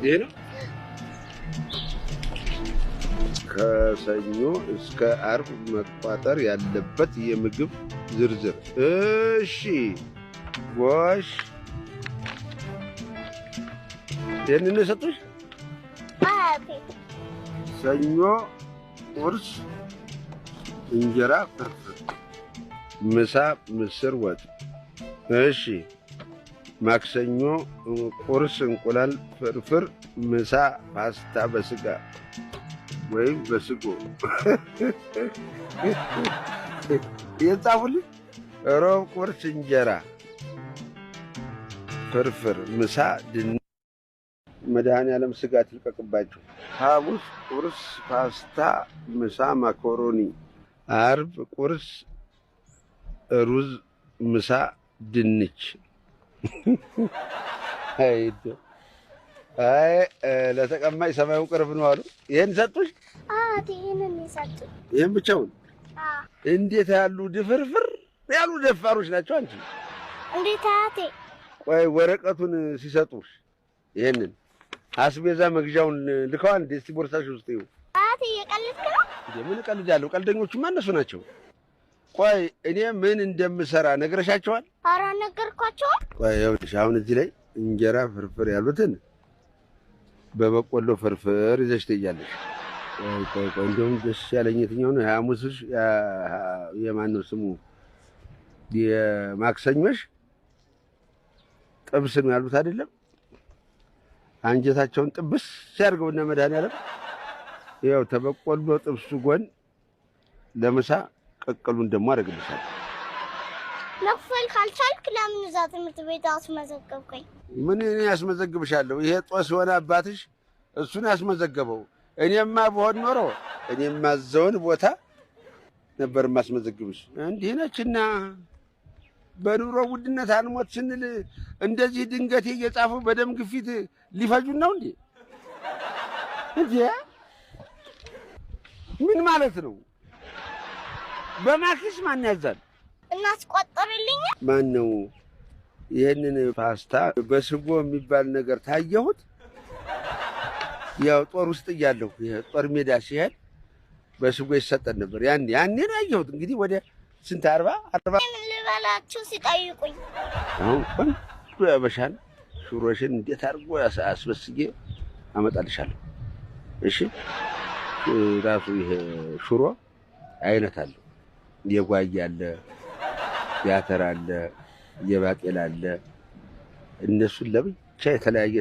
ይሄ ነው ከሰኞ እስከ ዓርብ መቋጠር ያለበት የምግብ ዝርዝር። እሺ ጎሽ ይሄንን ነው የሰጡሽ? ሰኞ ቁርስ እንጀራ ፍርፍር፣ ምሳ ምስር ወጥ። እሺ ማክሰኞ ቁርስ እንቁላል ፍርፍር፣ ምሳ ፓስታ በስጋ ወይም በስጎ። የጻፉልኝ ሮብ ቁርስ እንጀራ ፍርፍር፣ ምሳ ድንች። መድኃኔዓለም ስጋት ይልቀቅባቸው። ሐሙስ ቁርስ ፓስታ፣ ምሳ ማካሮኒ። ዓርብ ቁርስ ሩዝ፣ ምሳ ድንች። አይ ለተቀማጭ ሰማዩ ቅርብ ነው አሉ። ይሄን ሰጡሽ? ይሄንን ሰጡኝ። ይሄን ብቻውን? እንዴት ያሉ ድፍርፍር ያሉ ደፋሮች ናቸው አንቺ። እንዴት አያቴ? ቆይ ወረቀቱን ሲሰጡሽ ይሄንን አስቤዛ መግዣውን ልከዋል? እንዴ እስቲ ቦርሳሽ ውስጥ ይው። አያቴ እየቀለድክ ነው? ምን እቀልዳለሁ? ቀልደኞቹማ እነሱ ናቸው። ቆይ እኔ ምን እንደምሰራ ነግረሻቸዋል? ኧረ ነገርኳቸው። ቆይ ይኸውልሽ አሁን እዚህ ላይ እንጀራ ፍርፍር ያሉትን በበቆሎ ፍርፍር ይዘሽ ትይያለሽ። ቆይ እንደውም ደስ ያለኝ የትኛው ነው? ሐሙስሽ የማን ነው ስሙ? የማክሰኞሽ ጥብስ ነው ያሉት አይደለም? አንጀታቸውን ጥብስ ሲያርገውና መድኃኔዓለም ያው ተበቆሎ ጥብሱ ጎን ለምሳ ቀቀሉን ደግሞ አደርግልሻለሁ። መክፈል ካልቻልክ ለምን እዛ ትምህርት ቤት አስመዘገብከኝ? ምን እኔ ያስመዘግብሻለሁ? ይሄ ጦስ የሆነ አባትሽ እሱን ያስመዘገበው። እኔማ ብሆን ኖሮ እኔማ እዛውን ቦታ ነበር የማስመዘግብሽ። እንዲህ ነችና በኑሮ ውድነት አንሞት ስንል እንደዚህ ድንገቴ እየጻፉ በደም ግፊት ሊፈጁን ነው እንዴ? እንዴ ምን ማለት ነው? በማክስ ማን ያዛል? እናስቆጥርልኝ። ማን ነው ይሄንን ፓስታ በስጎ የሚባል ነገር ታየሁት? ያው ጦር ውስጥ እያለሁ የጦር ሜዳ ሲሄድ በስጎ ይሰጠን ነበር። ያኔ ነው ያየሁት። እንግዲህ ወደ ስንት 40 ምን ልበላችሁ ሲጠይቁኝ፣ አሁን ቆንጆ ያበሻን ሽሮሽን እንዴት አድርጎ አስበስጌ አመጣልሻለሁ። እሺ ራሱ ይሄ ሽሮ አይነት አለው። የጓያ አለ፣ የአተር አለ፣ የባቄላ አለ። እነሱን ለብቻ የተለያየ